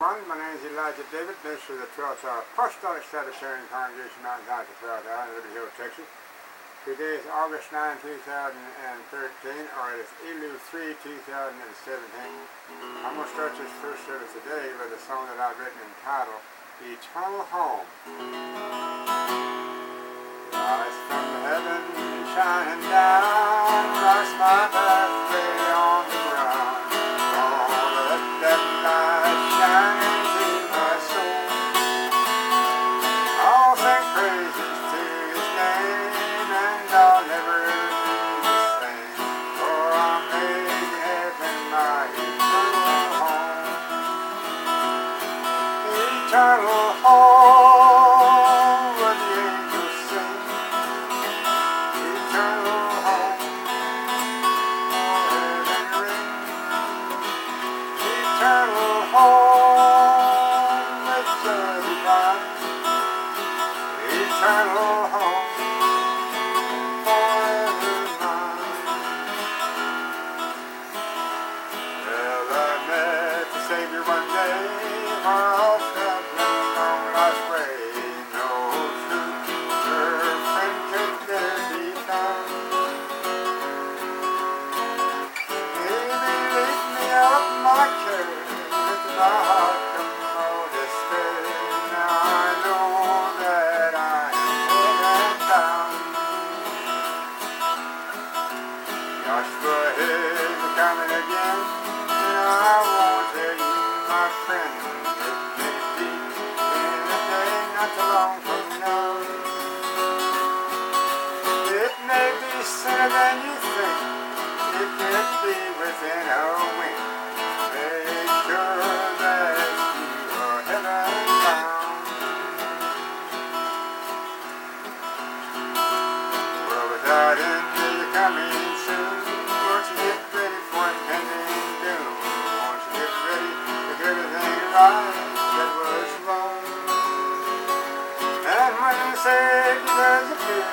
My name is Elijah David, minister of the 12th Hour Apostolic Sabbatarian Congregation, Mountain High, the 12th Hour in Liberty Hill, Texas. Today is August 9, 2013, or it is Elul 3, 2017. I'm going to start this first service today with a song that I've written entitled Eternal Home. Rise from heaven, shining down, rise my pathway on the ground. Oh, let that light shine into my soul. I'll sing praises to His name, and I'll never be the same. For I made heaven my eternal home. Eternal home, where the angels sing. Eternal home, heaven ring. Eternal home, with joy divine. Eternal home, forever mine. Well, I met the Savior one day, while traveling on life's way. No truer friend could there be found. He relieved me of my care, with my heart from all despair. Now I know that I am heaven bound. Joshua is coming again, and I won't tell you, my friend, it may be in a day not too long from now. It may be sooner than you think, it could be within a wink. Make sure that you are heaven bound. Well, without end, you're coming soon. Won't you get ready for impending doom? Won't you get ready to get everything right that was wrong? And when the Savior does appear,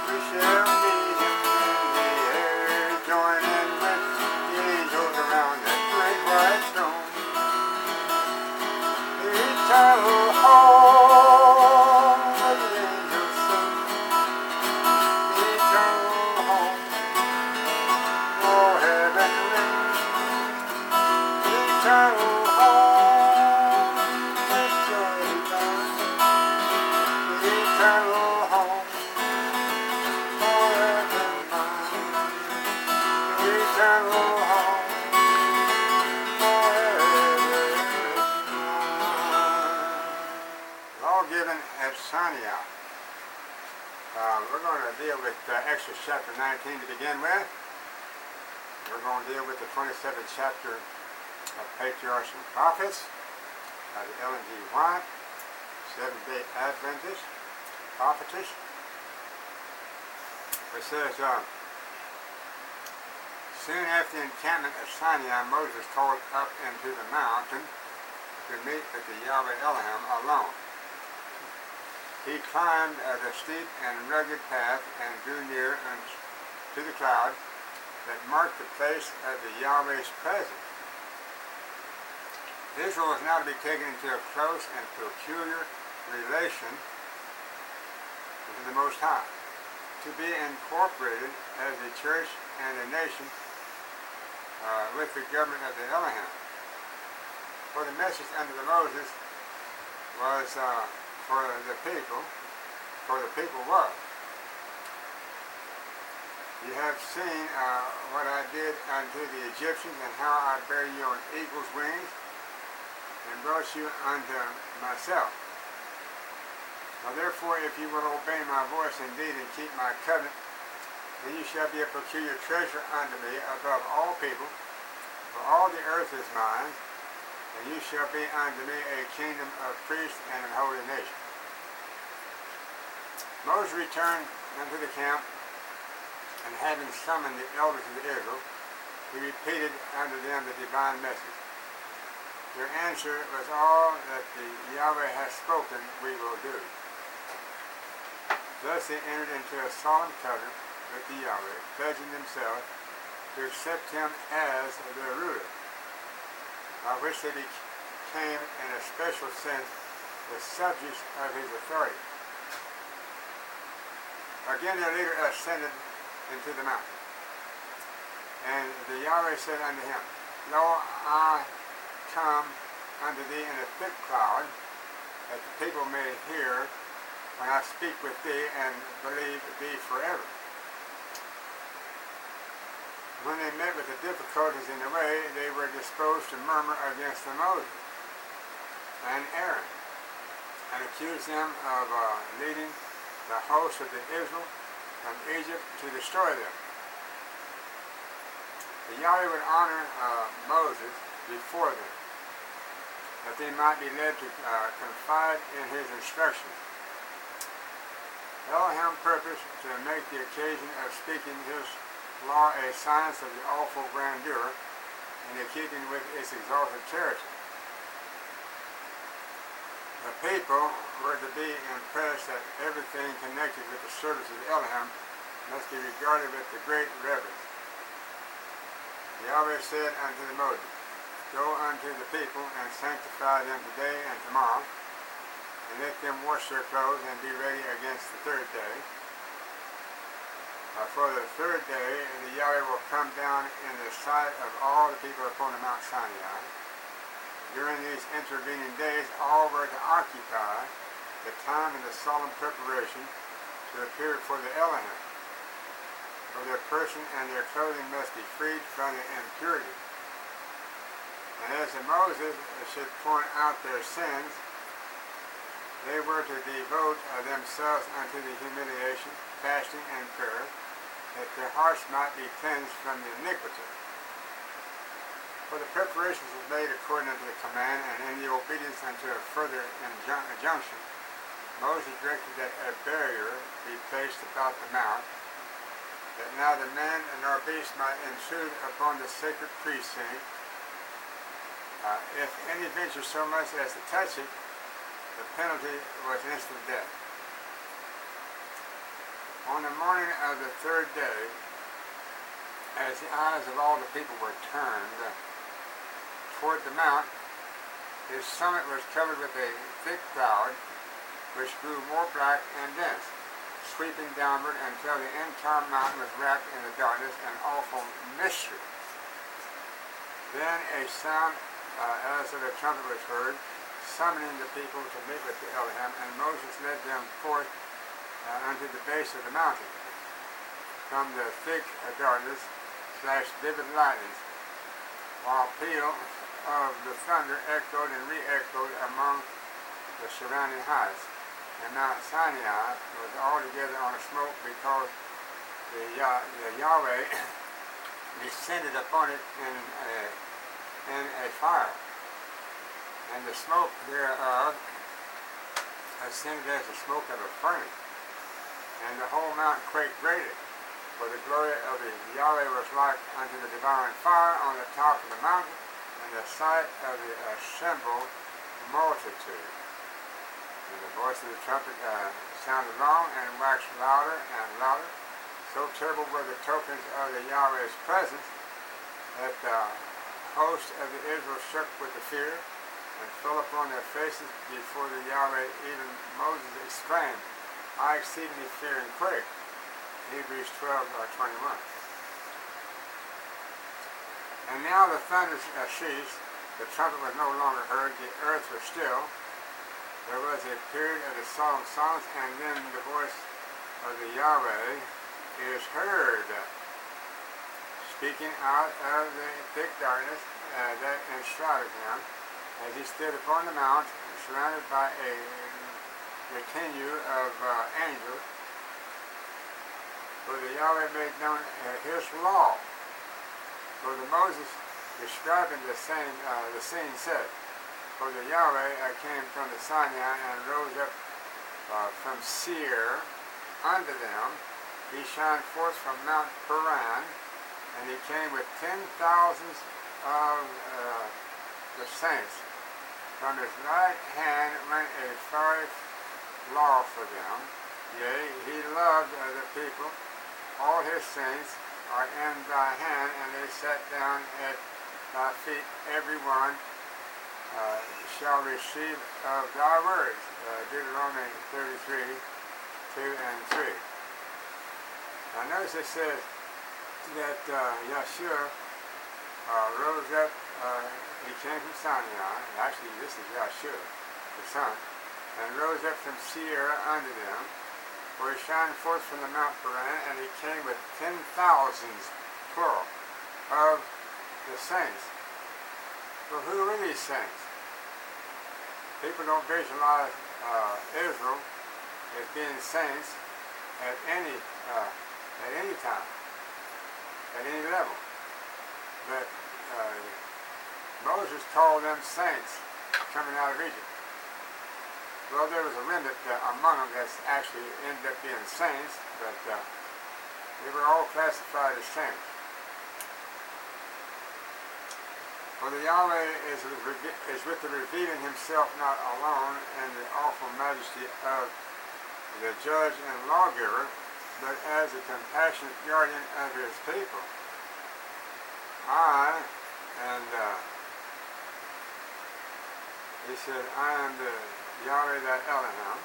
we shall meet Him in the air, joining with the angels around that great white throne. Eternal home, where the angels sing. Eternal home, oh heaven ring. Eternal home, with joy divine. Eternal home, forever mine. Eternal home, forever mine. All given at Sinai. We're going to deal with Exodus chapter 19 to begin with. We're going to deal with the 27th chapter of Patriarchs and Prophets by the Ellen G. White, Seventh-day Adventist, prophetess. It says, soon after the encampment of Sinai, Moses called up into the mountain to meet with the Yahweh Elohim alone. He climbed the steep and rugged path and drew near unto the cloud that marked the place of the Yahweh's presence. Israel is now to be taken into a close and peculiar relation with the Most High, to be incorporated as a church and a nation with the government of the Elohim. For the message unto the Moses was for the people was. You have seen what I did unto the Egyptians, and how I bare you on eagle's wings, and brought you unto myself. Now therefore, if you will obey my voice indeed, and keep my covenant, then you shall be a peculiar treasure unto me above all people, for all the earth is mine, and you shall be unto me a kingdom of priests and an holy nation. Moses returned unto the camp, and having summoned the elders of Israel, he repeated unto them the divine message. Their answer was, all that the Yahweh has spoken, we will do. Thus they entered into a solemn covenant with the Yahweh, pledging themselves to accept him as their ruler, by which they became, in a special sense, the subjects of his authority. Again, the leader ascended into the mountain. And the Yahweh said unto him, Lo, I come unto thee in a thick cloud, that the people may hear when I speak with thee and believe thee forever. When they met with the difficulties in the way, they were disposed to murmur against Moses and Aaron, and accused them of leading the host of the Israel from Egypt to destroy them. The Yahweh would honor Moses before them, that they might be led to confide in his instructions. Elohim purposed to make the occasion of speaking his law a science of the awful grandeur and in keeping with its exalted character. The people were to be impressed that everything connected with the service of Elohim must be regarded with the great reverence. Yahweh said unto Moses, Go unto the people and sanctify them today and tomorrow, and let them wash their clothes and be ready against the third day. For the third day, the Yahweh will come down in the sight of all the people upon the Mount Sinai. During these intervening days, all were to occupy the time in the solemn preparation to appear before the Elohim. For their person and their clothing must be freed from the impurity. And as Moses should point out their sins, they were to devote themselves unto the humiliation, fasting, and prayer, that their hearts might be cleansed from the iniquity. For the preparations was made according unto the command, and in the obedience unto a further injunction, Moses directed that a barrier be placed about the mount, that neither man nor beast might intrude upon the sacred precinct. If any venture so much as to touch it, the penalty was instant death. On the morning of the third day, as the eyes of all the people were turned toward the mount, his summit was covered with a thick cloud, which grew more black and dense, sweeping downward until the entire mountain was wrapped in the darkness and awful mystery. Then a sound as of a trumpet was heard, summoning the people to meet with the Elohim, and Moses led them forth unto the base of the mountain. From the thick darkness flashed vivid lightnings, while peal of the thunder echoed and re-echoed among the surrounding heights. And Mount Sinai was altogether on a smoke, because the Yahweh descended upon it in a fire, and the smoke thereof ascended as the smoke of a furnace, and the whole mountain quaked greatly, for the glory of the Yahweh was like unto the devouring fire on the top of the mountain, and the sight of the assembled multitude. And the voice of the trumpet sounded long and waxed louder and louder. So terrible were the tokens of the Yahweh's presence, that the host of the Israel shook with the fear, and fell upon their faces before the Yahweh. Even Moses exclaimed, I exceedingly fear and quake. Hebrews 12:21. And now the thunder ceased, the trumpet was no longer heard, the earth was still. There was a period of the solemn silence, and then the voice of the Yahweh is heard, speaking out of the thick darkness that enshrouded him, as he stood upon the mount, surrounded by a retinue of angels. For the Yahweh made known his law. For the Moses describing the scene said, For the Yahweh came from the Sinai and rose up from Seir unto them. He shined forth from Mount Paran, and he came with 10,000 of the saints. From his right hand went a fiery law for them. Yea, he loved the people. All his saints are in thy hand, and they sat down at thy feet, every one shall receive of thy words. Deuteronomy 33, 2 and 3. Now notice it says that Yahshua rose up, he came from Sinai. Actually, this is Yahshua, the Son, and rose up from Seir unto them, where he shined forth from the Mount Paran, and he came with 10,000s, plural, of the saints. Well, who are these saints? People don't visualize Israel as being saints at any time, at any level. But Moses called them saints coming out of Egypt. Well, there was a remnant among them that actually ended up being saints, but they were all classified as saints. For the Yahweh is with the revealing himself not alone in the awful majesty of the judge and lawgiver, but as a compassionate guardian of his people. He said, I am the Yahweh thy Elohim.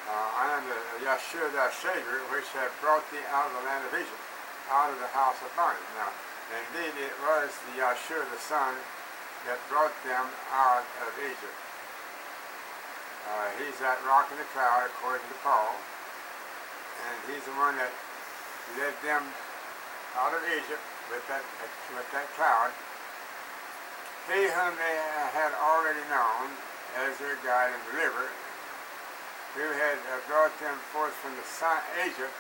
I am the Yahshua thy Savior, which have brought thee out of the land of Egypt, out of the house of bondage. Now, indeed, it was the Yahshua the Son that brought them out of Egypt. He's that rock in the cloud, according to Paul, and he's the one that led them out of Egypt with that cloud. He whom they had already known as their guide and deliverer, who had brought them forth from Egypt,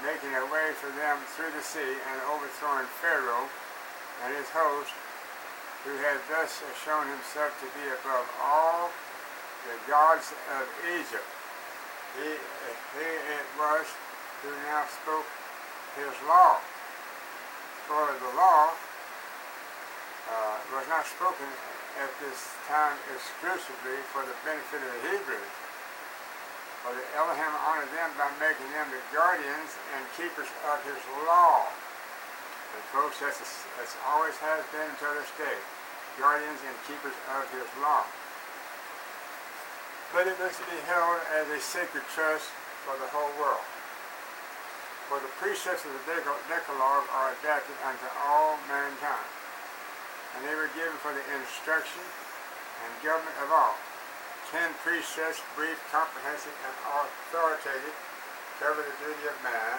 making a way for them through the sea, and overthrowing Pharaoh and his host, who had thus shown himself to be above all the gods of Egypt. He it was who now spoke his law. For the law was not spoken at this time exclusively for the benefit of the Hebrews. For the Elohim honored them by making them the guardians and keepers of his law. And folks, that's always has been until this day. Guardians and keepers of his law. But it was to be held as a sacred trust for the whole world. For the precepts of the Decalogue are adapted unto all mankind, and they were given for the instruction and government of all. 10 precepts, brief, comprehensive, and authoritative, cover the duty of man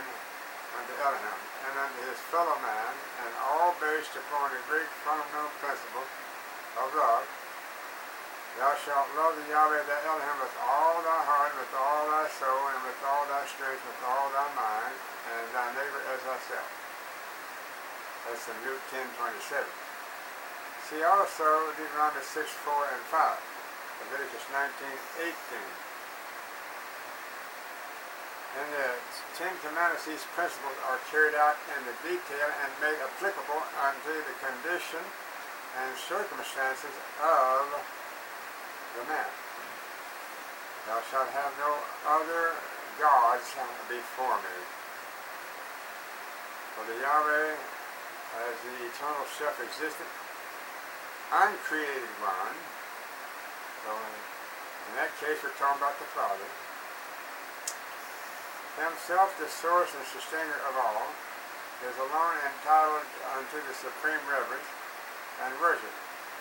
unto Elohim, and unto his fellow man, and all based upon a great fundamental principle of love. Thou shalt love the Yahweh thy Elohim with all thy heart, with all thy soul, and with all thy strength, with all thy mind, and thy neighbor as thyself. That's in Luke 10:27. See also Deuteronomy 6:4 and 5, Leviticus 19:18. In the 10 Commandments, these principles are carried out in the detail and made applicable unto the condition and circumstances of the man. Thou shalt have no other gods before me. For the Yahweh, as the eternal self-existent, uncreated one, so in that case we're talking about the Father, himself the source and sustainer of all, is alone entitled unto the supreme reverence and worship.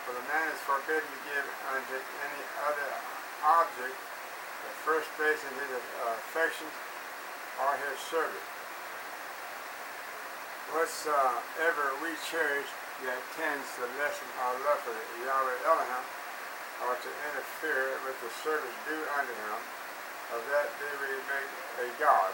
For the man is forbidden to give unto any other object the first place in his affections or his service. Whatsoever we cherish that tends to lessen our love for the Yahweh Elohim, or to interfere with the service due unto him, of that do we make a god.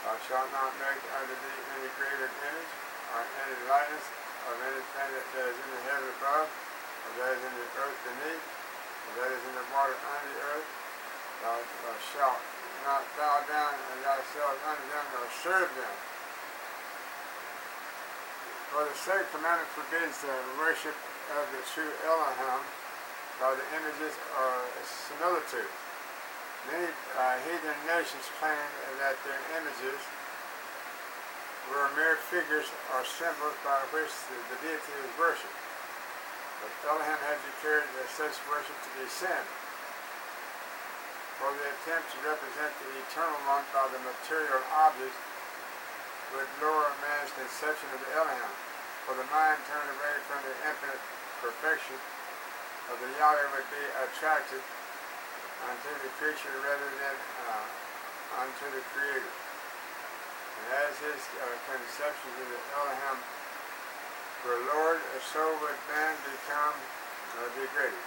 Thou shalt not make unto thee any graven image, or any likeness of anything that is in the heaven above, or that is in the earth beneath, or that is in the water under the earth. Thou shalt not bow down and thyself unto them, nor serve them. For the sacred commandment forbids the worship of the true Elohim by the images or similitudes. Many heathen nations claim that their images were mere figures or symbols by which the deity was worshipped. But Elohim had declared such worship to be sin, for the attempt to represent the eternal one by the material objects would lower man's conception of the Elohim, for the mind turned away from the infinite perfection of the Yahweh would be attracted unto the creature rather than unto the Creator. And as his conceptions of the Elohim were lowered, so would man become degraded.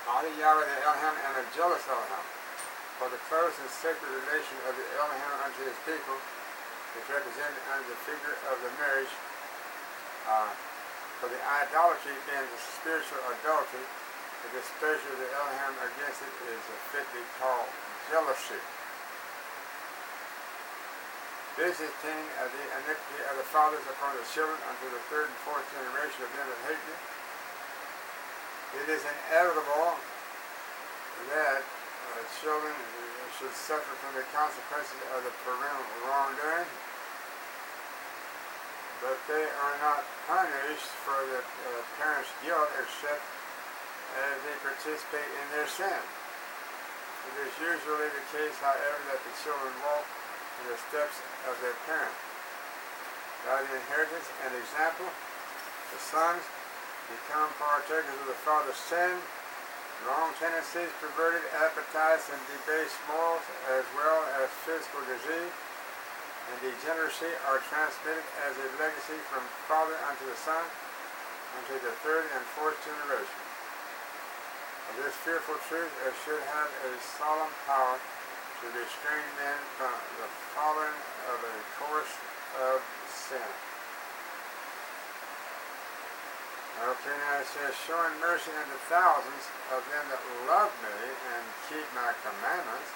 Honor Yahweh the Elohim and a jealous Elohim, for the close and sacred relation of the Elohim unto his people is represented under the figure of the marriage, for the idolatry being the spiritual adultery, the displeasure of the Elohim against it is fitly called jealousy. Visiting the iniquity of the fathers upon the children unto the third and fourth generation of them that hate me. It is inevitable that children should suffer from the consequences of the parental wrongdoing, but they are not punished for the parents' guilt except as they participate in their sin. It is usually the case, however, that the children walk in the steps of their parents. By the inheritance and example, the sons become partakers of the father's sin, wrong tendencies, perverted appetites, and debased morals, as well as physical disease and degeneracy are transmitted as a legacy from father unto the son, unto the third and fourth generation. This fearful truth should have a solemn power to restrain men from the following of a course of sin. Okay, now it says, showing mercy unto thousands of them that love me and keep my commandments,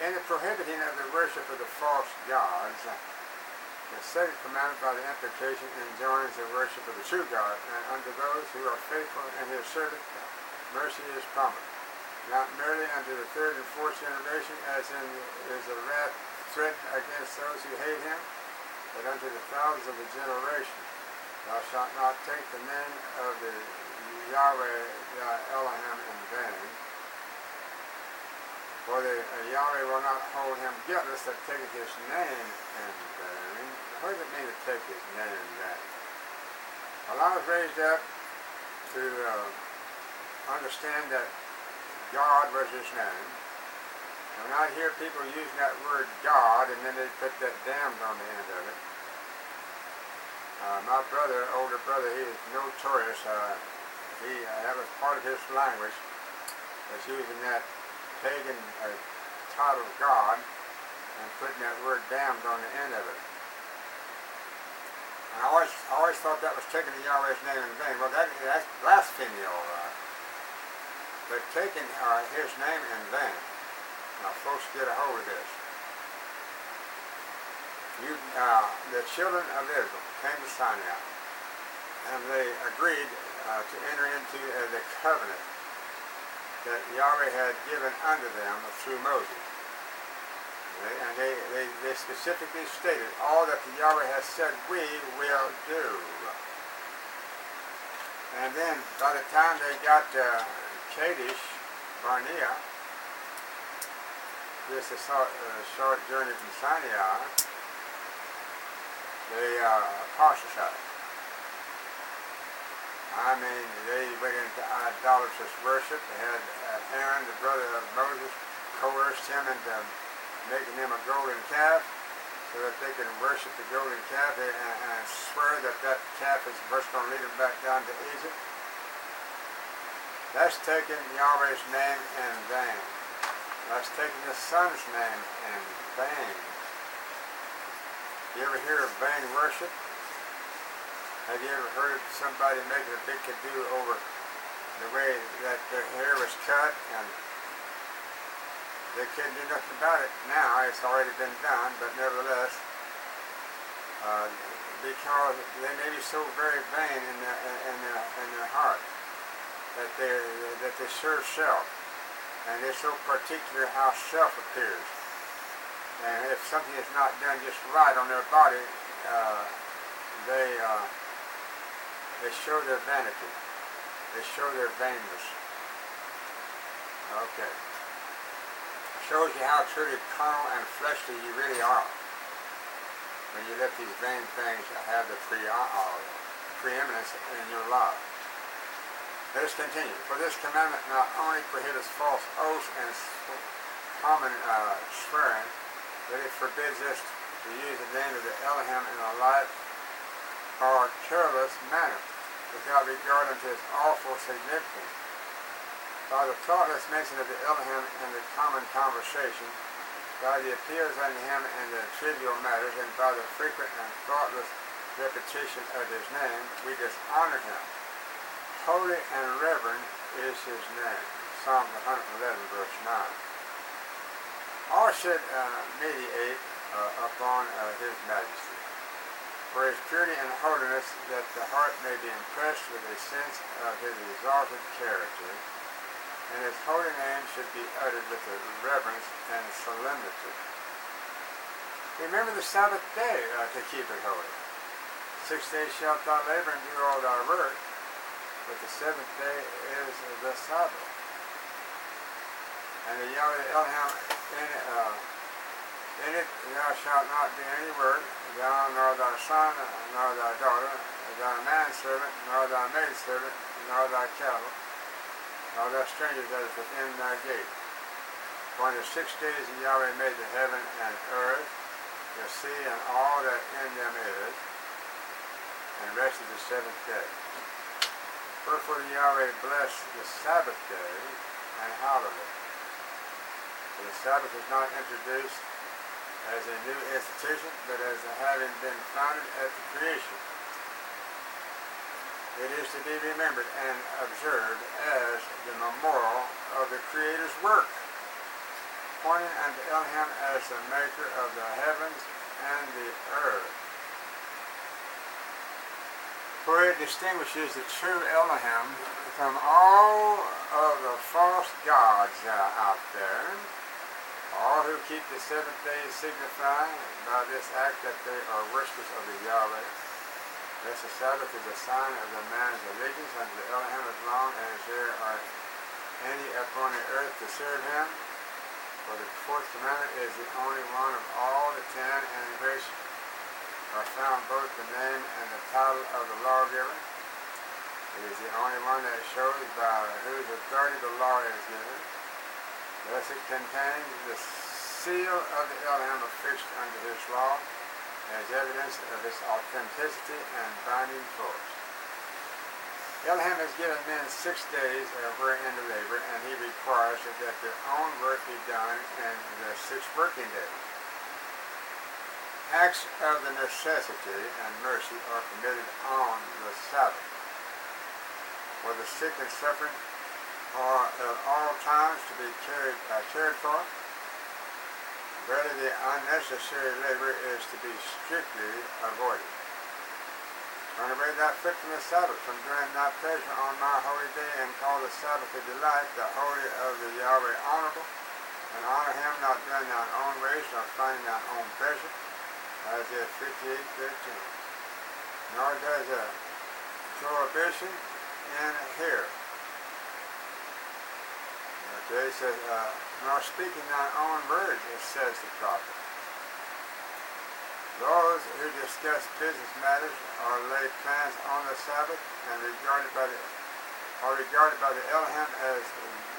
and the prohibiting of the worship of the false gods. The second commandment by the implication enjoins the worship of the true God, and unto those who are faithful in his servant, mercy is promised. Not merely unto the third and fourth generation, as in is the wrath threatened against those who hate him, but unto the thousands of the generation. Thou shalt not take the name of the Yahweh thy Elohim in vain, for the Yahweh will not hold him guiltless that taketh his name in vain. What does it mean to take his name in vain? Well, I was raised up to understand that God was his name. When I hear people using that word God and then they put that damned on the end of it, my brother, older brother, he is notorious. That was part of his language, was using that pagan title of God and putting that word damned on the end of it. And I always thought that was taking the Yahweh's name in vain. Well, that's blasphemy, all right. But taking his name in vain. Now, folks, get a hold of this. The children of Israel came to Sinai, and they agreed to enter into the covenant that Yahweh had given unto them through Moses. And they specifically stated, all that the Yahweh has said we will do. And then by the time they got to Kadesh Barnea, this is a short journey from Sinai, they apostatized. I mean, they went into idolatrous worship. They had Aaron, the brother of Moses, coerced him into making him a golden calf so that they could worship the golden calf and swear that that calf is what's going to lead them back down to Egypt. That's taking Yahweh's name in vain. That's taking the Son's name in vain. You ever hear of vain worship? Have you ever heard of somebody making a big to-do over the way that their hair was cut, and they couldn't do nothing about it now? It's already been done, but nevertheless, because they may be so very vain in their heart that they serve self, and they're so particular how self appears. And if something is not done just right on their body, they show their vanity. They show their vainness. Okay. Shows you how truly carnal and fleshly you really are when you let these vain things have the preeminence in your life. Let us continue. For this commandment not only prohibits false oaths and common swearing, but it forbids us to use the name of the Elohim in a light or careless manner, without regard unto its awful significance. By the thoughtless mention of the Elohim in the common conversation, by the appeals unto him in the trivial matters, and by the frequent and thoughtless repetition of his name, we dishonor him. Holy and reverend is his name. Psalm 111, verse 9. All should meditate upon his majesty, for his purity and holiness, that the heart may be impressed with a sense of his exalted character, and his holy name should be uttered with a reverence and solemnity. Remember the Sabbath day to keep it holy. 6 days shalt thou labor and do all thy work, but the seventh day is the Sabbath. And the Yahweh Elohim in it thou shalt not do any work, thou nor thy son, nor thy daughter, thy manservant, nor thy maidservant, nor thy cattle, nor thy stranger that is within thy gate. For in the 6 days Yahweh made the heaven and earth, the sea, and all that in them is, and rested the seventh day. Wherefore Yahweh blessed the Sabbath day and hallowed it. For the Sabbath is not introduced as a new institution, but as having been founded at the creation. It is to be remembered and observed as the memorial of the Creator's work, pointing unto Elohim as the maker of the heavens and the earth. For it distinguishes the true Elohim from all of the false gods out there. All who keep the seventh day signify by this act that they are worshippers of the Yahweh. Thus the Sabbath is a sign of the man's allegiance unto the Elohim as long as there are any upon the earth to serve him. For the fourth commandment is the only one of all the 10 in which are found both the name and the title of the lawgiver. It is the only one that shows by whose authority the law is given. Thus it contains the seal of the Elohim affixed unto his law, as evidence of its authenticity and binding force. Elohim has given men 6 days wherein to labor, and he requires that their own work be done in the 6 working days. Acts of the necessity and mercy are permitted on the Sabbath, for the sick and suffering are at all times to be cared for. Rather, the unnecessary labor is to be strictly avoided. Turn away thy foot from the Sabbath, from doing thy pleasure on my holy day, and call the Sabbath a delight, the holy of the Yahweh honorable, and honor him, not doing thine own ways, nor finding thine own pleasure. Isaiah 58:13. Nor does a prohibition in here. Okay, it says, nor speaking thine own words, it says the prophet. Those who discuss business matters or lay plans on the Sabbath and regarded by the Elohim as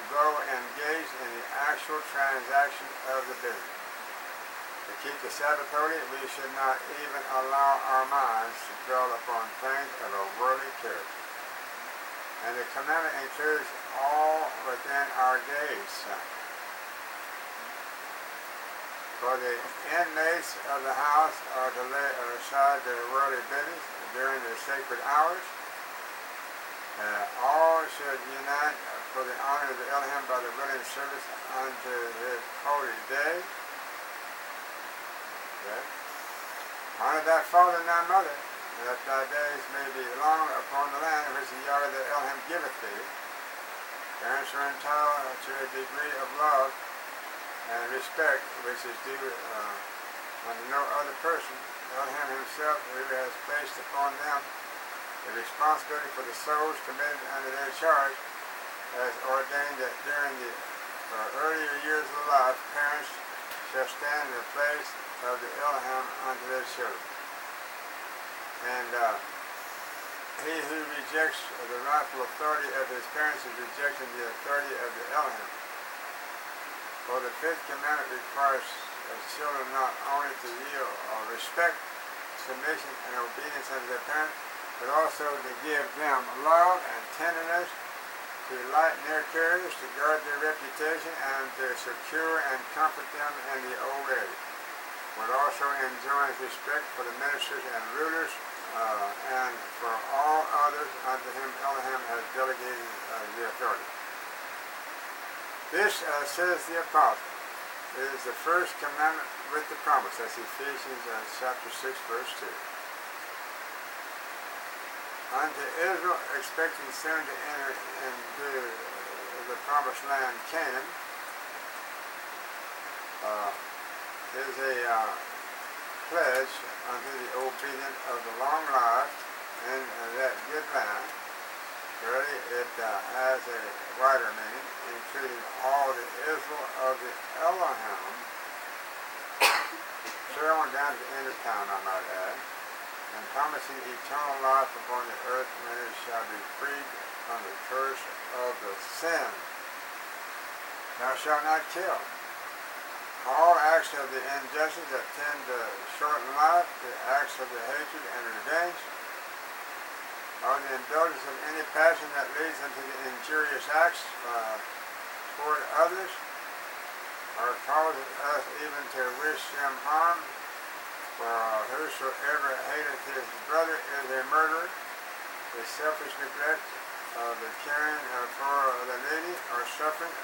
though engaged in the actual transaction of the business. To keep the Sabbath holy, we should not even allow our minds to dwell upon things of a worldly character. And the commandment includes all within our days. For the inmates of the house are to lay aside their worldly business during the sacred hours. All should unite for the honor of the Elohim by the willing service unto his holy day. Okay. Honor thy father and thy mother, that thy days may be long upon the land which the Yahweh the Elohim giveth thee. Parents are entitled to a degree of love and respect which is due unto no other person, Elohim himself, who has placed upon them the responsibility for the souls committed under their charge, has ordained that during the earlier years of life, parents shall stand in the place of the Elohim unto their children. And he who rejects the rightful authority of his parents is rejecting the authority of the Elohim. For the fifth commandment requires children not only to yield respect, submission, and obedience unto their parents, but also to give them love and tenderness, to lighten their cares, to guard their reputation, and to secure and comfort them in the old age. But also enjoins respect for the ministers and rulers, and for all others unto whom Elohim has delegated the authority. This, says the apostle, is the first commandment with the promise. That's Ephesians chapter 6, verse 2. Unto Israel, expecting soon to enter into the promised land, Canaan, is a pledge unto the obedient of the long life in that good land. Really, it has a wider meaning, including all the Israel of the Elohim, clear on down to the end of time, I might add, and promising eternal life upon the earth when it shall be freed from the curse of the sin. Thou shalt not kill. All acts of the injustice that tend to shorten life, the acts of the hatred and revenge, or the indulgence of any passion that leads into the injurious acts toward others, or causes us even to wish them harm. For whosoever hateth his brother is a murderer. The selfish neglect of the caring for the needy or suffering,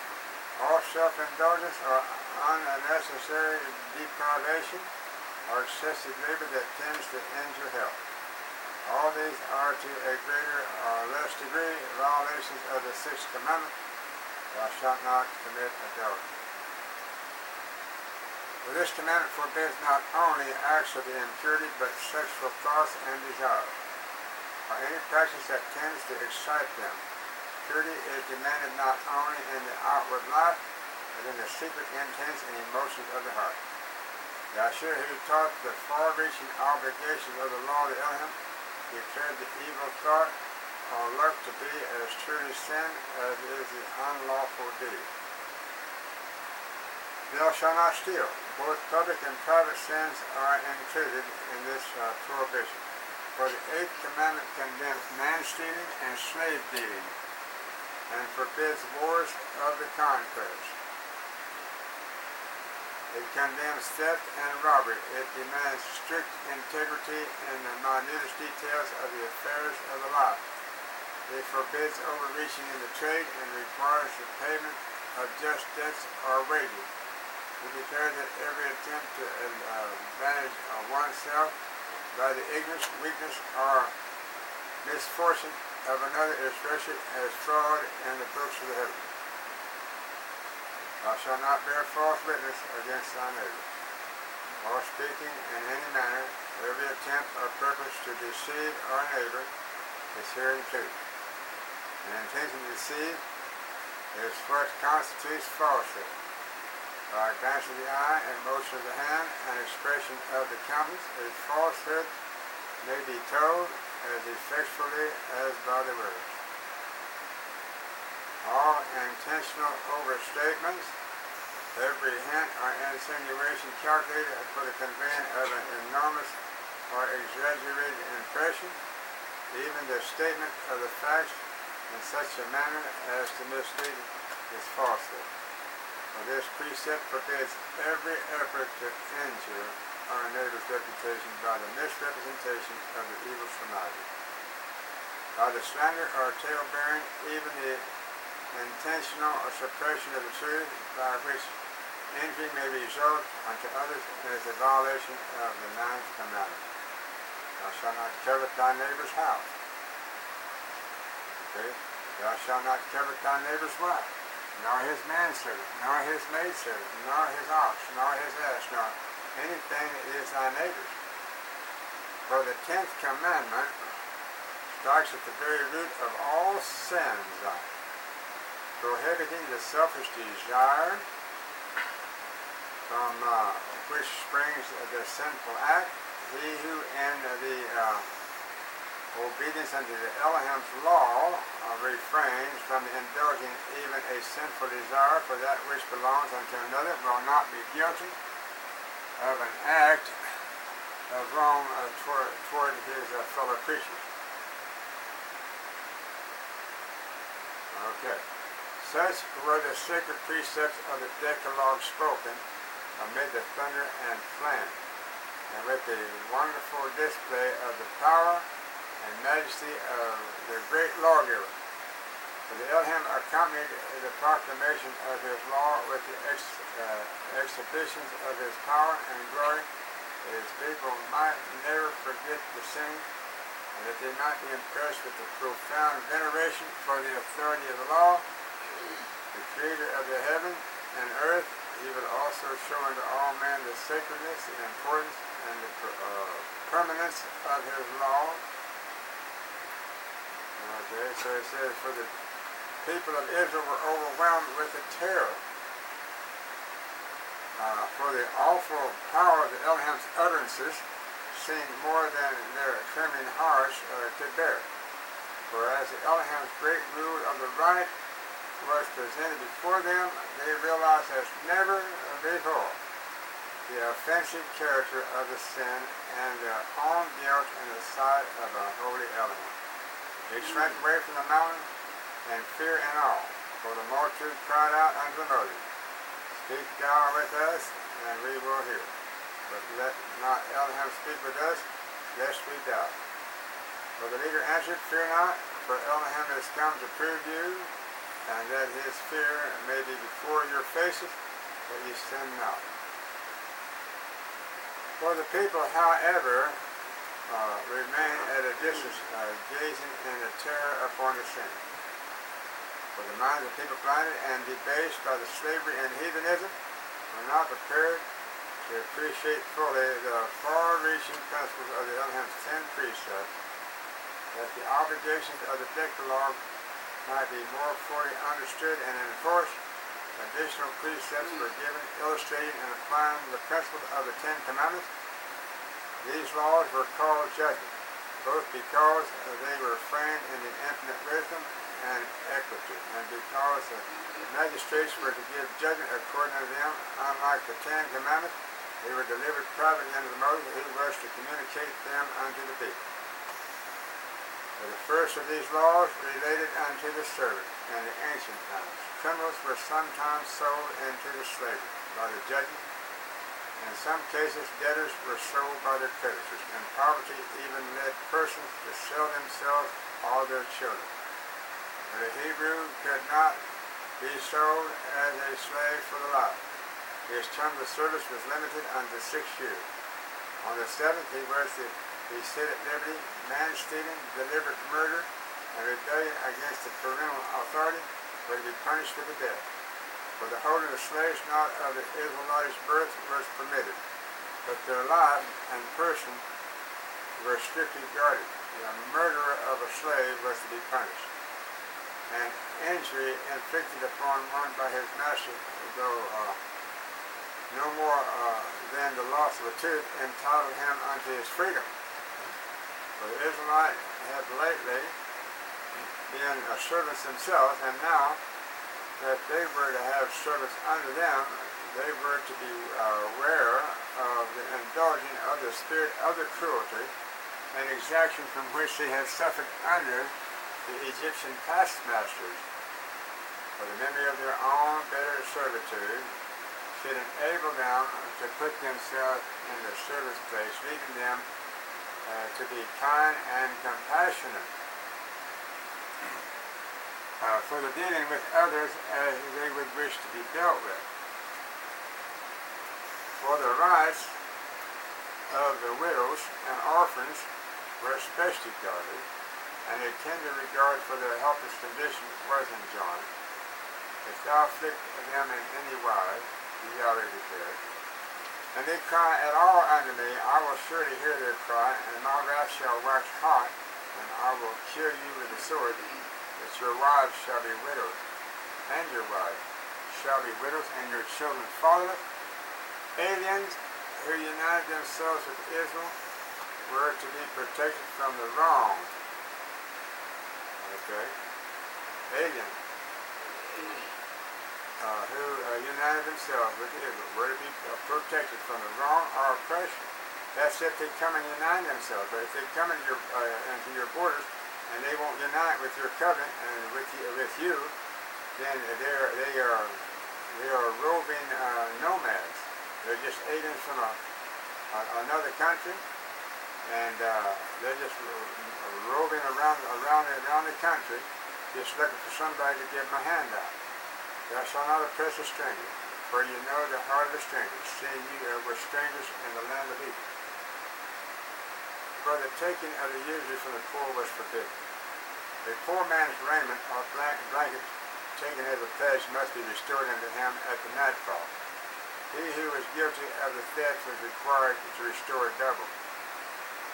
all self-indulgence or unnecessary deprivation or excessive labor that tends to injure health. All these are to a greater or less degree violations of the sixth commandment, thou shalt not commit adultery. For this commandment forbids not only acts of the impurity, but sexual thoughts and desires, or any practice that tends to excite them. Purity is demanded not only in the outward life, but in the secret intents and emotions of the heart. Yahshua, who taught the far-reaching obligations of the law of the Elohim, declared the evil thought or look to be as truly sin as is the unlawful deed. Thou shalt not steal. Both public and private sins are included in this prohibition. For the eighth commandment condemns man-stealing and slave dealing, and forbids wars of the conquest. It condemns theft and robbery. It demands strict integrity in the minutest details of the affairs of the life. It forbids overreaching in the trade and requires the payment of just debts or wages. It declares that every attempt to advantage oneself by the ignorance, weakness, or misfortune of another is registered as fraud in the books of the heavens. Thou shalt not bear false witness against thy neighbor, or speaking in any manner, every attempt or purpose to deceive our neighbor is here included. An intention to deceive is what constitutes falsehood. By a glance of the eye and motion of the hand and expression of the countenance, a falsehood may be told as effectually as by the words. All intentional overstatements, every hint or insinuation calculated for the conveying of an enormous or exaggerated impression, even the statement of the facts in such a manner as to mislead, is falsehood. For this precept forbids every effort to injure our neighbor's reputation by the misrepresentation of the evil surmises. By the slander or tale-bearing, even the intentional or suppression of the truth by which injury may result unto others is a violation of the ninth commandment. Thou shalt not covet thy neighbor's house. Okay? Thou shalt not covet thy neighbor's wife. nor his manservant, nor his maidservant, nor his ox, nor his ass, nor anything that is thy neighbor's. For the 10th commandment strikes at the very root of all sins, prohibiting the selfish desire from which springs the sinful act. He who in the obedience unto the Elohim's law refrains from indulging even a sinful desire for that which belongs unto another will not be guilty of an act of wrong toward his fellow creatures. Okay. Such were the sacred precepts of the Decalogue spoken amid the thunder and flame, and with the wonderful display of the power and majesty of the great lawgiver. For the Elohim accompanied the proclamation of his law with the exhibitions of his power and glory, that his people might never forget the same, and that they might be impressed with the profound veneration for the authority of the law, the creator of the heaven and earth. He will also show unto all men the sacredness, the importance, and the permanence of his law. Okay, so it says, for the people of Israel were overwhelmed with the terror. For the awful power of the Elohim's utterances seemed more than their trembling hearts could bear. For as the Elohim's great rule of the right was presented before them, they realized as never before the offensive character of the sin and their own guilt in the sight of a holy Elohim. They shrank away from the mountain in fear and awe, for the multitude cried out unto Moses, Speak thou with us, and we will hear. But let not Elohim speak with us, lest we die. For the leader answered, Fear not, for Elohim is come to prove you, and that his fear may be before your faces, that ye sin not. For the people, however, remain at a distance, gazing in the terror upon the sin. For the minds of people blinded and debased by the slavery and heathenism were not prepared to appreciate fully the far-reaching principles of the Elohim's 10 precepts, that the obligations of the Decalogue might be more fully understood and enforced. Additional precepts were given, illustrating and applying the principles of the 10 Commandments. These laws were called judgment, both because they were framed in the infinite wisdom and equity, and because the magistrates were to give judgment according to them. Unlike the 10 Commandments, they were delivered privately unto Moses, who was to communicate them unto the people. For the first of these laws related unto the servant in the ancient times. Criminals were sometimes sold into the slavery by the judges. In some cases, debtors were sold by their creditors, and poverty even led persons to sell themselves or their children. But a Hebrew could not be sold as a slave for the life. His term of service was limited unto 6 years. On the 7th he was to be set at liberty. Man-stealing, deliberate murder, and rebellion against the parental authority were to be punished with the death. For the holding of slaves not of the Israelites' birth was permitted, but their life and person were strictly guarded. The murderer of a slave was to be punished. An injury inflicted upon one by his master, though no more than the loss of a tooth, entitled him unto his freedom. For the Israelites had lately been servants themselves, and now that they were to have servants under them, they were to be aware of the indulging of the spirit of the cruelty and exaction from which they had suffered under the Egyptian taskmasters. For the memory of their own bitter servitude should enable them to put themselves in the service place, leading them to be kind and compassionate, for the dealing with others as they would wish to be dealt with. For the rights of the widows and orphans were especially guarded, and a tender regard for their helpless condition was enjoined. if thou afflict them in any wise, Yahweh declared, and they cry at all unto me, I will surely hear their cry, and my wrath shall wax hot, and I will kill you with the sword, that your wives shall be widows, and your wives shall be widows, and your children fatherless. Aliens who united themselves with Israel were to be protected from the wrong. Okay? Aliens who united themselves with Israel were to be protected from the wrong or oppression. That's if they come and unite themselves. But if they come into your borders and they won't unite with your covenant and with you, then they are roving nomads. They're just aliens from another country, and they're just roving around the country, just looking for somebody to give them a handout. Thou shalt not oppress a stranger, for you know the heart of a stranger, seeing you were strangers in the land of Egypt. For the taking of the usury from the poor was forbidden. A poor man's raiment or blanket taken as a pledge must be restored unto him at the nightfall. He who was guilty of the theft was required to restore double.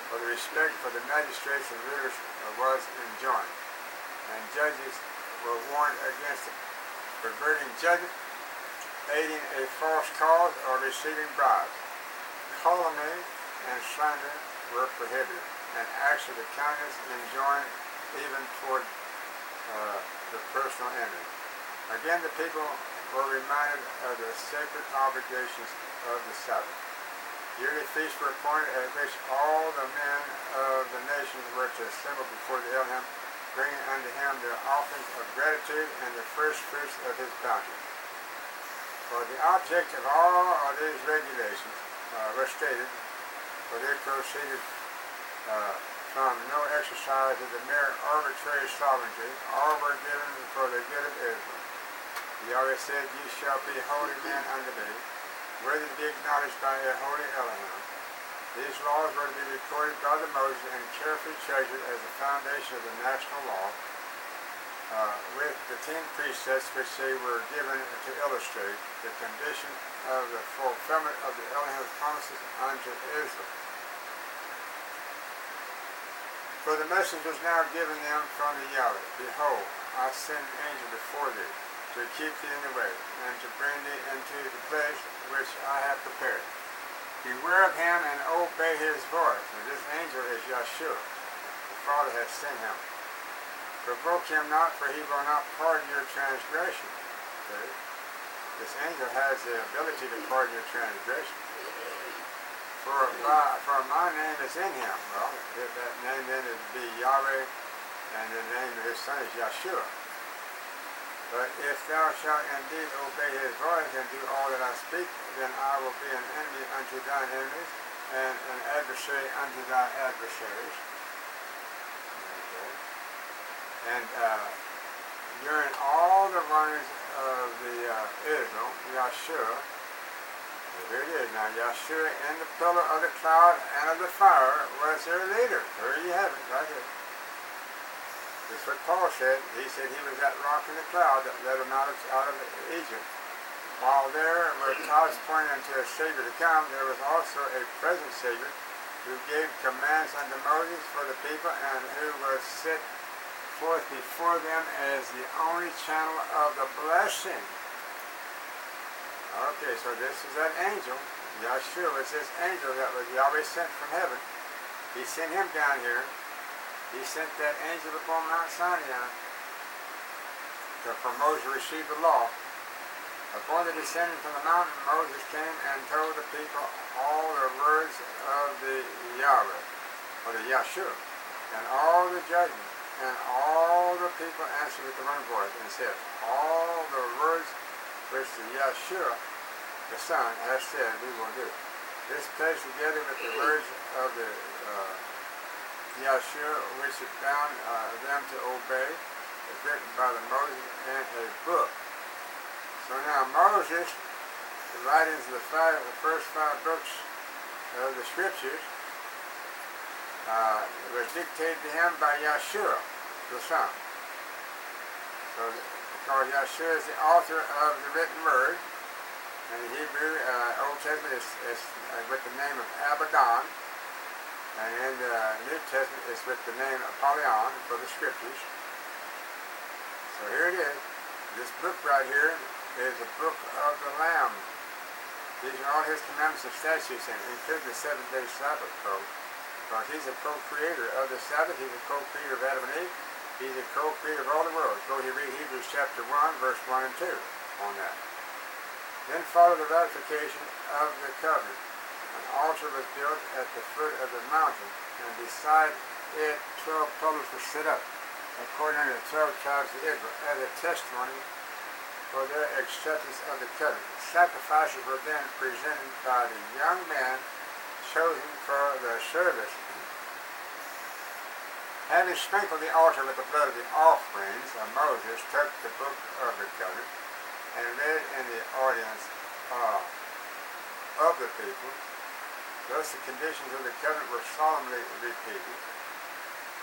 For the respect for the magistrates and rulers was enjoined, and judges were warned against perverting judgment, aiding a false cause, or receiving bribes. Calumny and slander were prohibited, and acts of the countenance enjoined even toward the personal enemy. Again, the people were reminded of the sacred obligations of the Sabbath. Yearly feasts were appointed, at which all the men of the nations were to assemble before the Elohim, bringing unto him their offerings of gratitude and the first fruits of his bounty. For the object of all of these regulations was stated, for they proceeded from no exercise of the mere arbitrary sovereignty, all were given for the good of Israel. Yahweh said, Ye shall be holy men unto me, worthy to be acknowledged by a holy Elohim. These laws were to be recorded by the Moses and carefully treasured as the foundation of the national law, with the 10 precepts which they were given to illustrate the condition of the fulfillment of the Elohim's promises unto Israel. For the message was now given them from the Yahweh. Behold, I send an angel before thee, to keep thee in the way, and to bring thee into the place which I have prepared. Beware of him and obey his voice. And this angel is Yahshua. The Father has sent him. Provoke him not, for he will not pardon your transgression. Okay? This angel has the ability to pardon your transgression. For my name is in him. Well, that name then is be Yahweh, and the name of his son is Yahshua. But if thou shalt indeed obey his voice and do all that I speak, then I will be an enemy unto thine enemies, and an adversary unto thy adversaries. Okay. And during all the wanderings of the Israel, Yahshua, here it is now, Yahshua in the pillar of the cloud and of the fire was their leader. There you have it, right here. That's what Paul said. He said he was that rock in the cloud that led them out of Egypt. While there were clouds pointing unto a Savior to come, there was also a present Savior who gave commands unto Moses for the people, and who was set forth before them as the only channel of the blessing. Okay, so this is that angel. Yahshua was this angel that was Yahweh sent from heaven. He sent him down here. He sent that angel upon Mount Sinai for Moses to receive the law. Upon the descending from the mountain, Moses came and told the people all the words of the Yahweh, or the Yahshua, and all the judgment. And all the people answered with one voice and said, all the words which the Yahshua, the Son, has said, we will do. This placed together with the words of the Yahshua, which it bound them to obey, is written by the Moses in a book. So now Moses, the writings of the first 5 books of the Scriptures, was dictated to him by Yahshua, the Son. So because Yahshua is the author of the written word. In the Hebrew, Old Testament is with the name of Abaddon, and in the New Testament is with the name of Apollyon for the Scriptures. So here it is. This book right here is a book of the Lamb. These are all his commandments and statutes, and including the 7-day Sabbath code. Because he's a co-creator of the Sabbath, he's a co-creator of Adam and Eve, he's a co-creator of all the world. Go here, read Hebrews chapter 1, verse 1 and 2 on that. Then followed the ratification of the covenant. An altar was built at the foot of the mountain, and beside it 12 pillars were set up, according to the 12 tribes of Israel, as a testimony for their acceptance of the covenant. Sacrifices were then presented by the young men chosen for the service. Having sprinkled the altar with the blood of the offerings, Moses took the book of the covenant and read in the audience of the people. Thus the conditions of the covenant were solemnly repeated,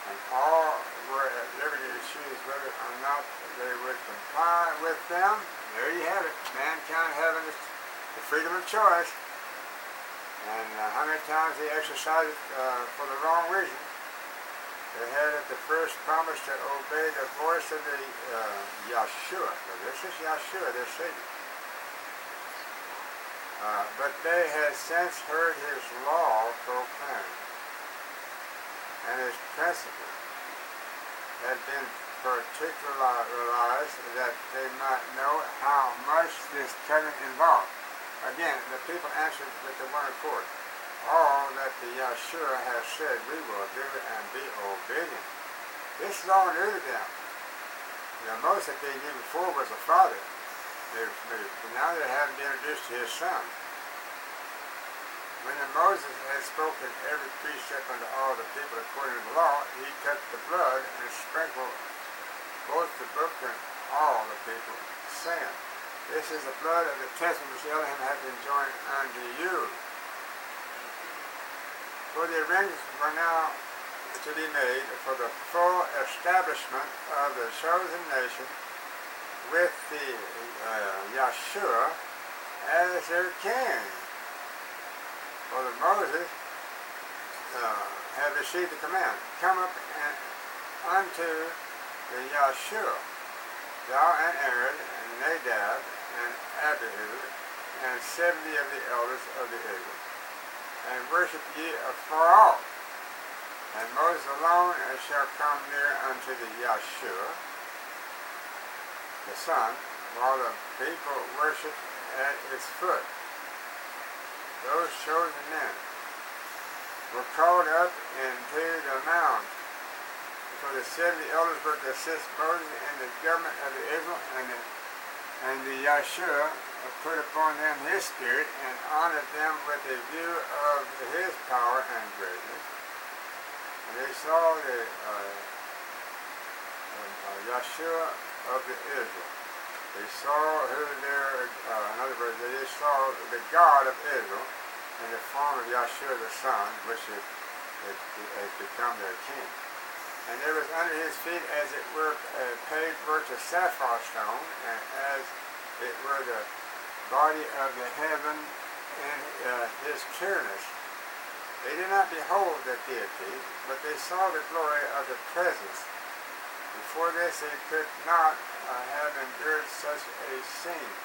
and all were at liberty to choose whether or not they would comply with them. There you have it, mankind having the freedom of choice. And how many times they exercised it for the wrong reason. They had at the first promise to obey the voice of the Yahshua. So this is Yahshua, their Savior. But they had since heard his law proclaimed, and his principle had been particularized that they might know how much this covenant involved. Again, the people answered with the one accord. All that the Yahshua has said, we will do and be obedient. This is all new to them. Most that they knew before was the Father. But now they have been introduced to his Son. When Moses had spoken every precept unto all the people according to the law, he took the blood and sprinkled both the book and all the people, saying, this is the blood of the testament which Elohim hath enjoined unto you. For the arrangements were now to be made for the full establishment of the chosen nation with the Yahshua as their king. For Moses had received the command, come up unto the Yahshua, thou and Aaron and Nadab and Abihu and 70 of the elders of the Israel, and worship ye afar off. And Moses alone shall come near unto the Yahshua, the Son, while the people worship at its foot. Those chosen men were called up into the mount, for the 70 elders were to assist Moses in the government of the Israel, and the Yahshua put upon them his spirit and honored them with a view of his power and greatness. And they saw the Yahshua of the Israel. They saw who in other words, they saw the God of Israel in the form of Yahshua the Son, which has become their king. And there was under his feet as it were a paved work of sapphire stone, and as it were the body of the heaven in his clearness. They did not behold the deity, but they saw the glory of the presence. Before this they could not have endured such a scene.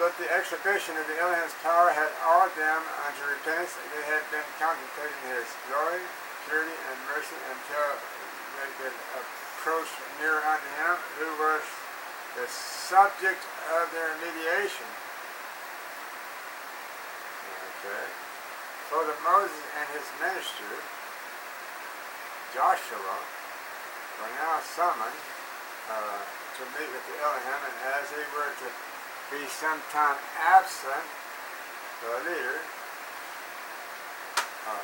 But the exhibition of the Elohim's power had awed them unto repentance. They had been contemplating his glory, purity, and mercy until they could approach near unto him, who was the subject of their mediation. Okay. So that Moses and his minister, Joshua, were now summoned to meet with the Elohim, and as they were to be sometime absent, the leader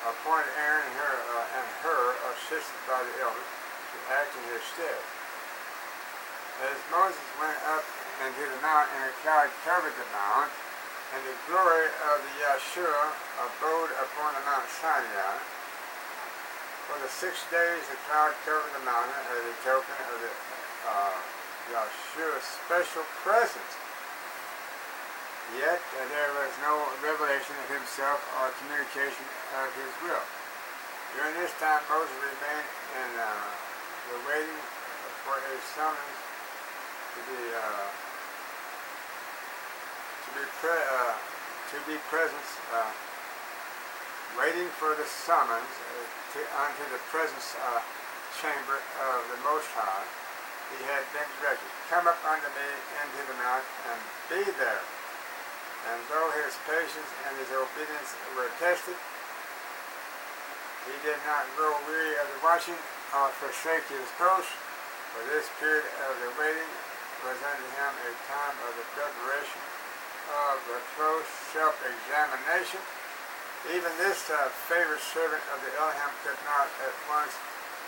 appointed Aaron and her assisted by the elders to act in his stead. As Moses went up into the mount, and a cloud covered the mount, and the glory of the Yahshua abode upon the Mount Sinai. For the 6 days the cloud covered the mountain as a token of the Yahshua's special presence. Yet there was no revelation of himself or communication of his will. During this time Moses remained in the waiting for a summons to be present, waiting for the summons unto the presence chamber of the Most High. He had been directed, "Come up unto me into the mount and be there." And though his patience and his obedience were tested, he did not grow weary of the watching or forsake his post, for this period of the waiting was unto him a time of the preparation of the close self-examination. Even this favored servant of the Elohim could not at once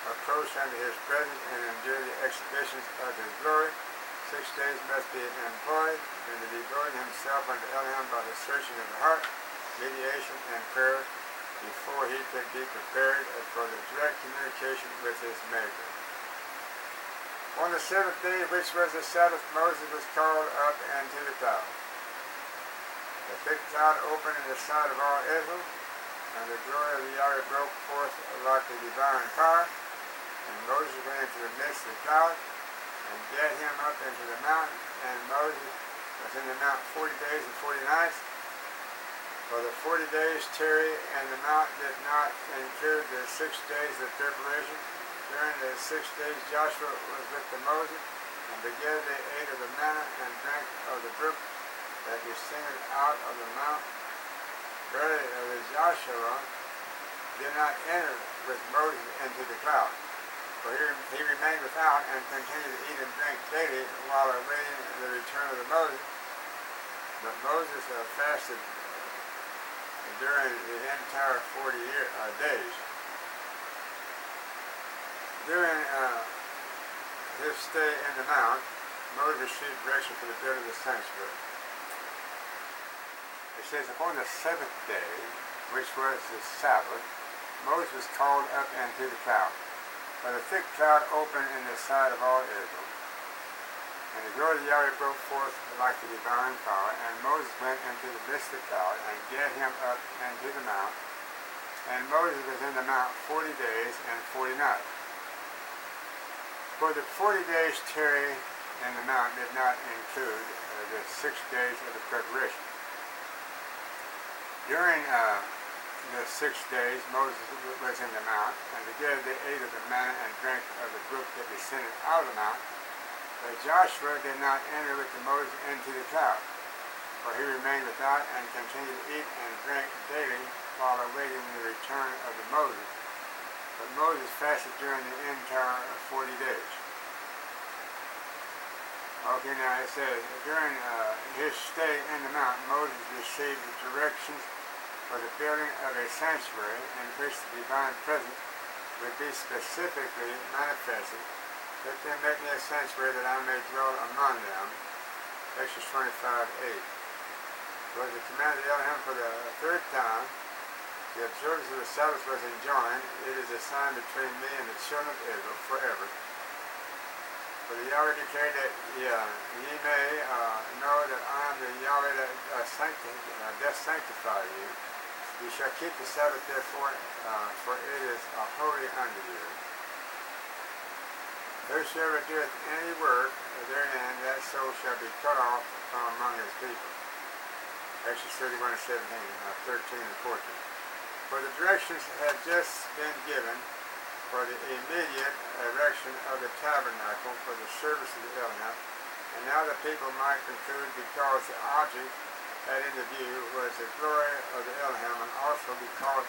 approach unto his presence and endure the exhibitions of his glory. 6 days must be employed in the devoting himself unto Elohim by the searching of the heart, mediation, and prayer before he could be prepared for the direct communication with his Maker. On the 7th day, which was the Sabbath, Moses was called up into the cloud. The thick cloud opened in the sight of all Israel, and the glory of the Yahweh broke forth like a divine fire. And Moses went into the midst of the cloud, and gat him up into the mountain. And Moses was in the mount 40 days and 40 nights. For the 40 days tarry, and the mount did not include the 6 days of preparation. During the 6 days Joshua was with the Moses, and together they ate of the manna and drank of the brook that descended out of the mount. Verily, Joshua did not enter with Moses into the cloud, for he remained without and continued to eat and drink daily while awaiting the return of the Moses. But Moses fasted during the entire 40 days. During his stay in the mount, Moses received direction for the building of the sanctuary. It says, upon the 7th day, which was the Sabbath, Moses was called up into the cloud. For the thick cloud opened in the sight of all Israel, and the glory of Yahweh broke forth like a divine fire, and Moses went into the midst of the cloud, and gat him up into the mount. And Moses was in the mount 40 days and 40 nights. For the 40 days tarry in the mount did not include the 6 days of the preparation. During the 6 days Moses was in the mount, and together they ate of the manna and drank of the brook that descended out of the mount. But Joshua did not enter with the Moses into the cloud, for he remained without and continued to eat and drink daily while awaiting the return of the Moses. But Moses fasted during the entire 40 days. Okay, now it says, during his stay in the mount, Moses received the directions for the building of a sanctuary in which the divine presence would be specifically manifested. Let them make me a sanctuary that I may dwell among them. Exodus 25:8. Was the command of Elohim for the 3rd time. The observance of the Sabbath was enjoined. It is a sign between me and the children of Israel forever. For the Yahweh declared that ye may know that I am the Yahweh that doth sanctify you. You shall keep the Sabbath therefore, for it is holy unto you. Whosoever doeth any work therein, that soul shall be cut off from among his people. Exodus 31:17, 13 and 14. For the directions had just been given for the immediate erection of the tabernacle for the service of the Elohim, and now the people might conclude, because the object had in the view was the glory of the Elohim, and also because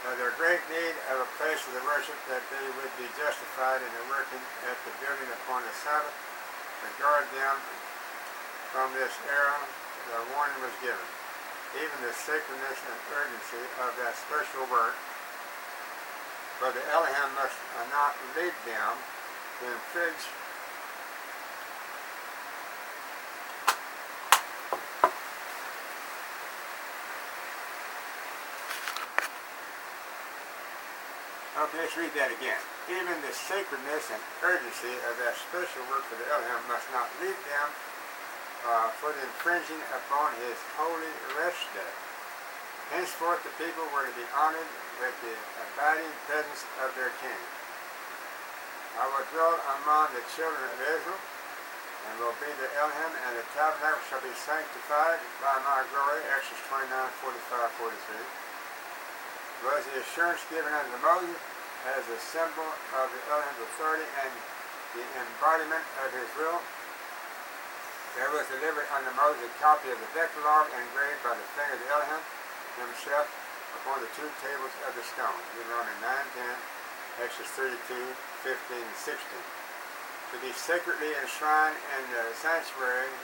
of their great need of a place of the worship, that they would be justified in the working at the building upon the Sabbath. To guard them from this error, the warning was given. Even the sacredness and urgency of that special work, for the Elohim must not lead them to infringe Okay, let's read that again. Even the sacredness and urgency of that special work for the Elohim must not lead them for the infringing upon his holy rest day. Henceforth the people were to be honored with the abiding presence of their king. I will dwell among the children of Israel, and will be the Elohim, and the tabernacle shall be sanctified by my glory. Exodus 29:45-43. Was the assurance given unto Moses as a symbol of the Elohim's authority and the embodiment of his will. There was delivered unto Moses a copy of the Decalogue engraved by the finger of the Elohim himself upon the two tables of the stone. Deuteronomy 9:10, Exodus 32:15 and 16. To be sacredly enshrined in the sanctuary,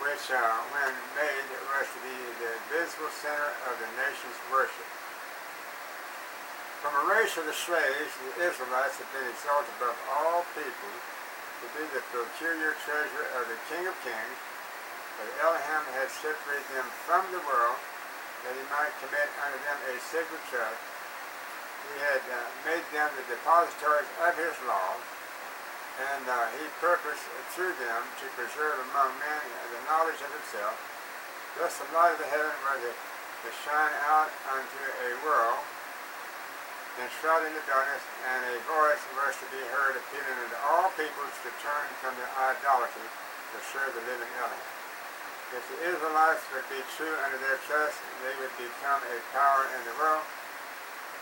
which when made was to be the visible center of the nation's worship. From a race of the slaves, the Israelites have been exalted above all people to be the peculiar treasure of the King of Kings, for the Elohim had separated them from the world, that he might commit unto them a sacred trust. He had made them the depositories of his law, and he purposed through them to preserve among men the knowledge of himself. Thus the light of the heaven was to shine out unto a world enshrouded in the darkness, and a voice was to be heard appealing unto all peoples to turn from their idolatry to serve the living Elohim. If the Israelites would be true unto their trust, they would become a power in the world.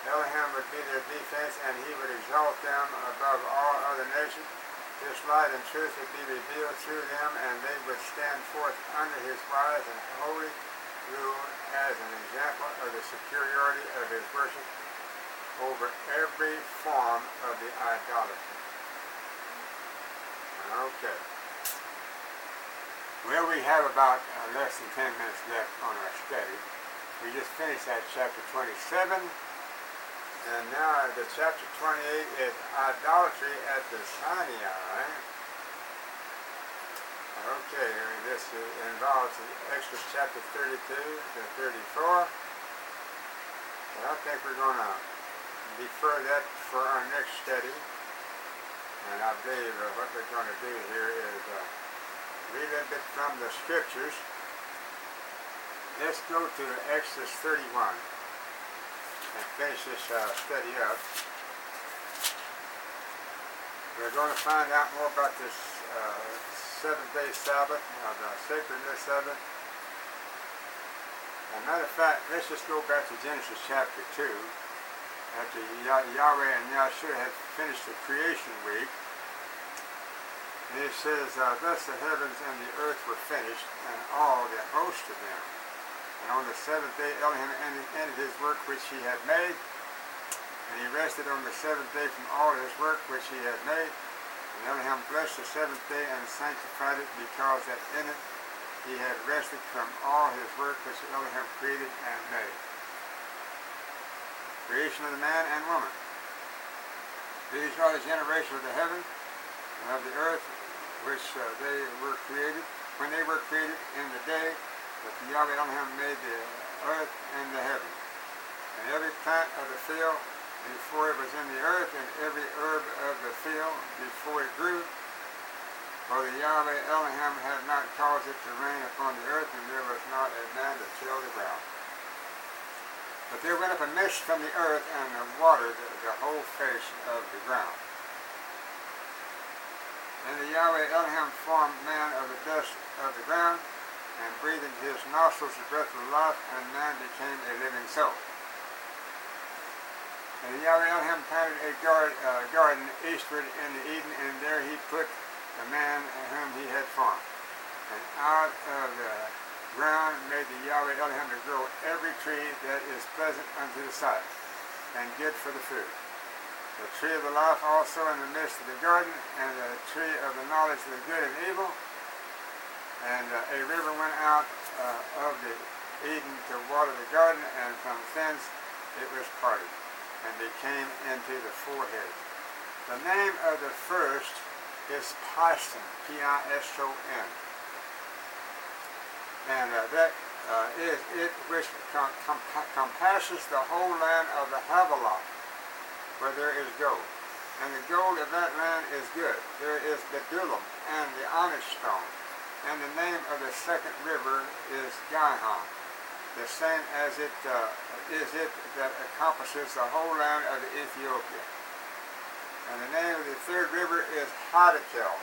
Elohim would be their defense, and he would exalt them above all other nations. This light and truth would be revealed through them, and they would stand forth under his wise and holy rule as an example of the superiority of his worship over every form of the idolatry. Okay. Well, we have about less than 10 minutes left on our study. We just finished that chapter 27. And now the chapter 28 is idolatry at the Sinai. Okay, this involves Exodus chapter 32 to 34. But I think we're going to defer that for our next study. And I believe what we're going to do here is read a little bit from the scriptures. Let's go to Exodus 31. And finish this study up. We're going to find out more about this seventh-day Sabbath, the sacredness of it. As a matter of fact, let's just go back to Genesis chapter 2. After Yahweh and Yahshua had finished the creation week, and it says, thus the heavens and the earth were finished, and all the host of them. And on the seventh day Elohim ended his work which he had made, and he rested on the seventh day from all his work which he had made. And Elohim blessed the seventh day and sanctified it, because that in it he had rested from all his work which Elohim created and made. Creation of the man and woman. These are the generations of the heaven and of the earth, which they were created, when they were created in the day that Yahweh Elohim made the earth and the heaven. And every plant of the field before it was in the earth, and every herb of the field before it grew. For the Yahweh Elohim had not caused it to rain upon the earth, and there was not a man to till the ground. But there went up a mist from the earth, and watered the whole face of the ground. And the Yahweh Elohim formed man of the dust of the ground, and breathed into his nostrils the breath of life, and man became a living soul. And the Yahweh Elohim planted a garden eastward in the Eden, and there he put the man whom he had formed. And out of the ground made the Yahweh Elohim to grow every tree that is pleasant unto the sight, and good for the food. The tree of the life also in the midst of the garden, and the tree of the knowledge of the good and evil. And a river went out of the Eden to water the garden, and from thence it was parted, and became into the forehead. The name of the first is Pison, P-I-S-O-N. And that is it which compasses the whole land of the Havilah. where there is gold. And the gold of that land is good. There is bdellium and the onyx stone. And the name of the second river is Gihon, the same as it is it that encompasses the whole land of Ethiopia. And the name of the third river is Hiddekel.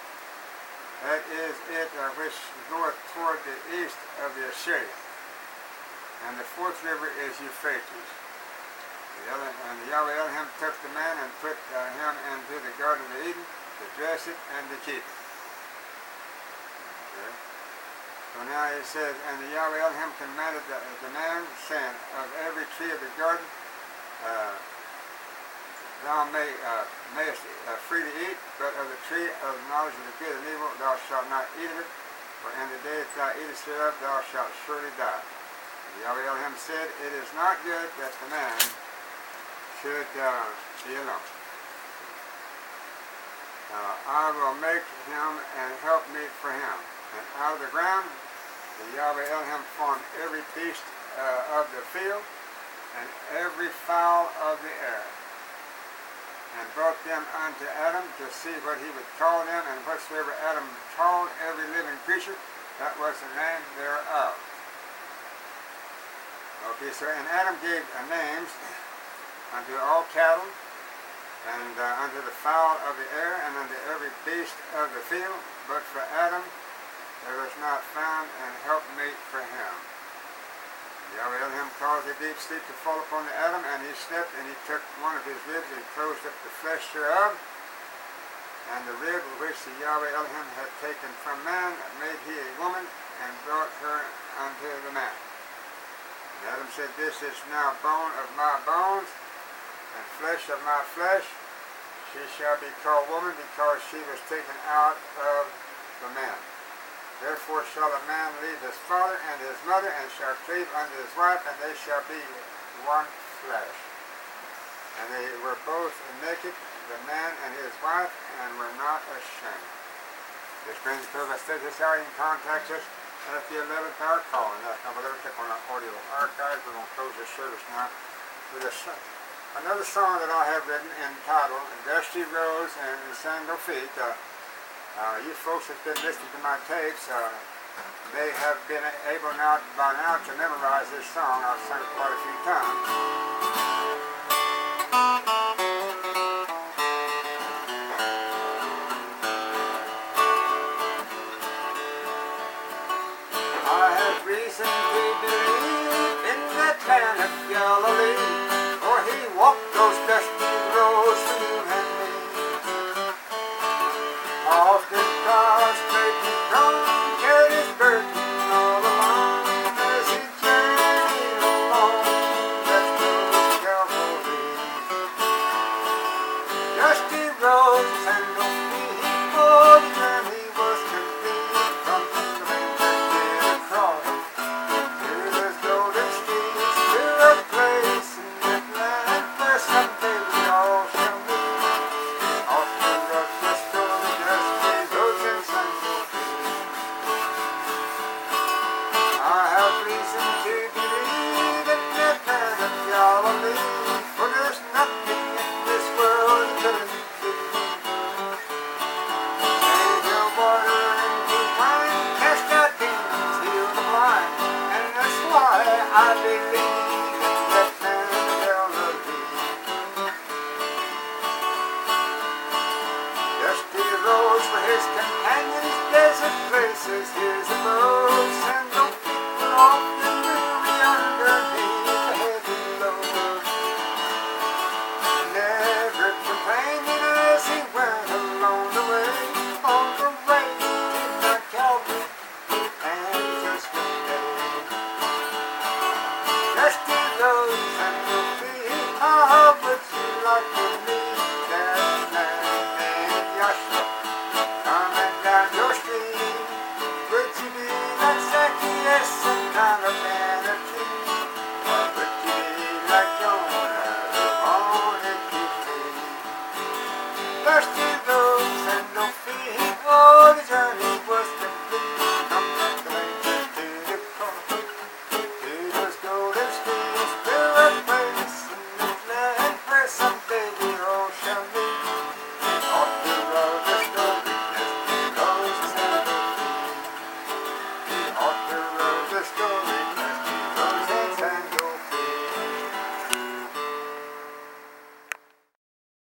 That is it which goeth toward the east of the Assyria. And the fourth river is Euphrates. And the Yahweh Elohim took the man and put him into the Garden of Eden to dress it and to keep it. Okay. So now he says, and the Yahweh Elohim commanded the man, saying, of every tree of the garden thou mayest freely eat, but of the tree of the knowledge of the good and evil thou shalt not eat of it, for in the day that thou eatest thereof thou shalt surely die. And Yahweh Elohim said, it is not good that the man should be alone. I will make him an helpmeet for him. And out of the ground the Yahweh Elohim formed every beast of the field and every fowl of the air, and brought them unto Adam to see what he would call them, and whatsoever Adam called every living creature, that was the name thereof. Okay, so and Adam gave names unto all cattle, and unto the fowl of the air, and unto every beast of the field, but for Adam there was not found an helpmeet for him. Yahweh Elohim caused a deep sleep to fall upon Adam, and he slept, and he took one of his ribs and closed up the flesh thereof, and the rib which the Yahweh Elohim had taken from man made he a woman, and brought her unto the man. And Adam said, this is now bone of my bones, and flesh of my flesh. She shall be called woman, because she was taken out of the man. Therefore shall a man leave his father and his mother, and shall cleave unto his wife, and they shall be one flesh. And they were both naked, the man and his wife, and were not ashamed. This brings to us this hour. You can contact us at the 11th hour call. And that's number 11. Click on our audio archive. We're going to close this service now with another song that I have written entitled Dusty Roads and Sandal Feet. You folks that's been listening to my tapes may have been able by now to memorize this song. I've sung it quite a few times.